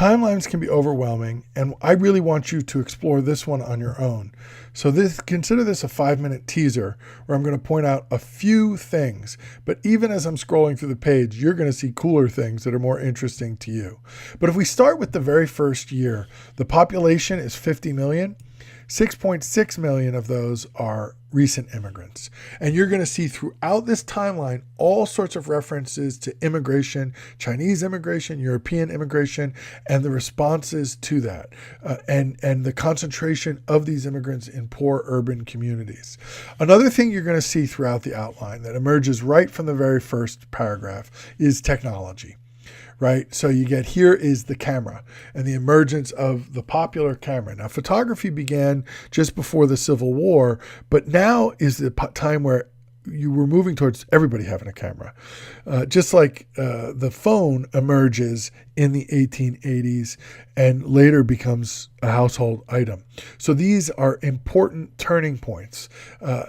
Timelines can be overwhelming, and I really want you to explore this one on your own. So consider this a 5-minute teaser where I'm going to point out a few things, but even as I'm scrolling through the page, you're going to see cooler things that are more interesting to you. But if we start with the very first year, the population is 50 million. 6.6 million of those are recent immigrants. And you're going to see throughout this timeline all sorts of references to immigration, Chinese immigration, European immigration, and the responses to that, and the concentration of these immigrants in poor urban communities. Another thing you're going to see throughout the outline that emerges right from the very first paragraph is technology. Right? So you get here is the camera and the emergence of the popular camera. Now, photography began just before the Civil War, but now is the time where you were moving towards everybody having a camera. Just like the phone emerges in the 1880s and later becomes a household item. So these are important turning points,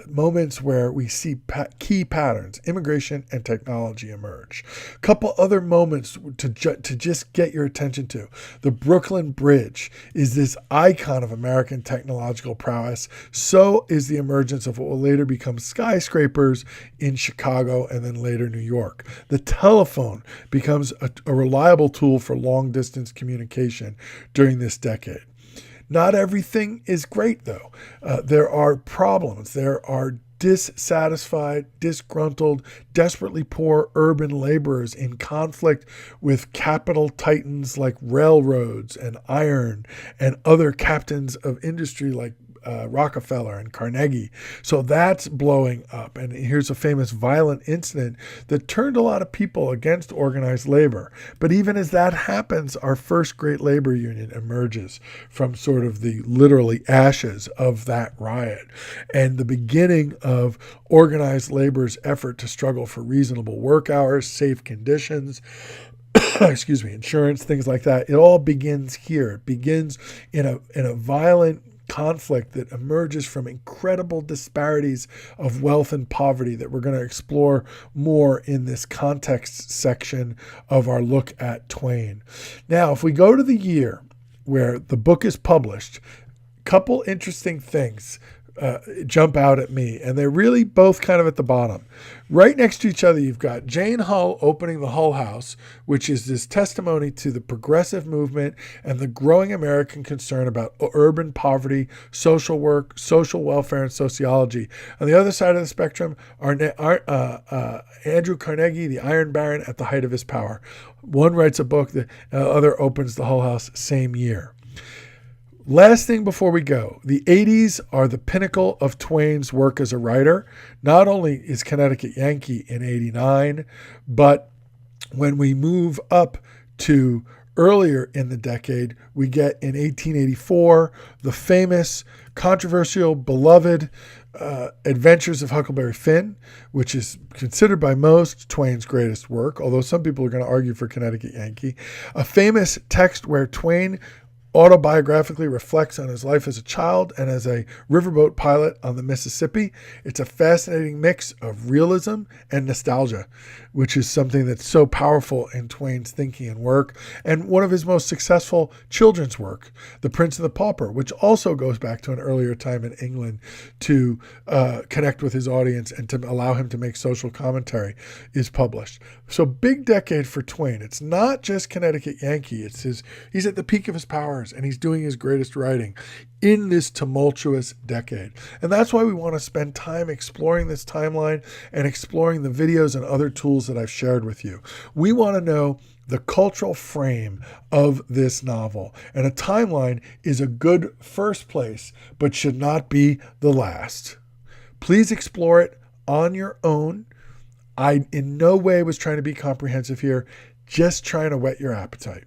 moments where we see key patterns, immigration and technology emerge. A couple other moments to just get your attention to. The Brooklyn Bridge is this icon of American technological prowess. So is the emergence of what will later become skyscrapers in Chicago and then later New York. The telephone becomes a reliable tool for long-distance communication during this decade. Not everything is great, though. There are problems. There are dissatisfied, disgruntled, desperately poor urban laborers in conflict with capital titans like railroads and iron and other captains of industry like Rockefeller and Carnegie. So that's blowing up. And here's a famous violent incident that turned a lot of people against organized labor. But even as that happens, our first great labor union emerges from sort of the literally ashes of that riot and the beginning of organized labor's effort to struggle for reasonable work hours, safe conditions, insurance, things like that. It all begins here. It begins in a violent conflict that emerges from incredible disparities of wealth and poverty that we're going to explore more in this context section of our look at Twain. Now, if we go to the year where the book is published, a couple interesting things jump out at me, and they're really both kind of at the bottom. Right next to each other, you've got Jane Hull opening the Hull House, which is this testimony to the progressive movement and the growing American concern about urban poverty, social work, social welfare, and sociology. On the other side of the spectrum are Andrew Carnegie, the Iron Baron at the height of his power. One writes a book, the other opens the Hull House same year. Last thing before we go, the 80s are the pinnacle of Twain's work as a writer. Not only is Connecticut Yankee in 89, but when we move up to earlier in the decade, we get in 1884 the famous, controversial, beloved Adventures of Huckleberry Finn, which is considered by most Twain's greatest work, although some people are going to argue for Connecticut Yankee. A famous text where Twain autobiographically reflects on his life as a child and as a riverboat pilot on the Mississippi. It's a fascinating mix of realism and nostalgia, which is something that's so powerful in Twain's thinking and work. And one of his most successful children's work, The Prince and the Pauper, which also goes back to an earlier time in England to connect with his audience and to allow him to make social commentary, is published. So big decade for Twain. It's not just Connecticut Yankee. He's at the peak of his powers, and he's doing his greatest writing in this tumultuous decade. And that's why we want to spend time exploring this timeline and exploring the videos and other tools that I've shared with you. We want to know the cultural frame of this novel, and a timeline is a good first place, but should not be the last. Please explore it on your own. I in no way was trying to be comprehensive here, just trying to whet your appetite.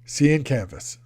See you in Canvas.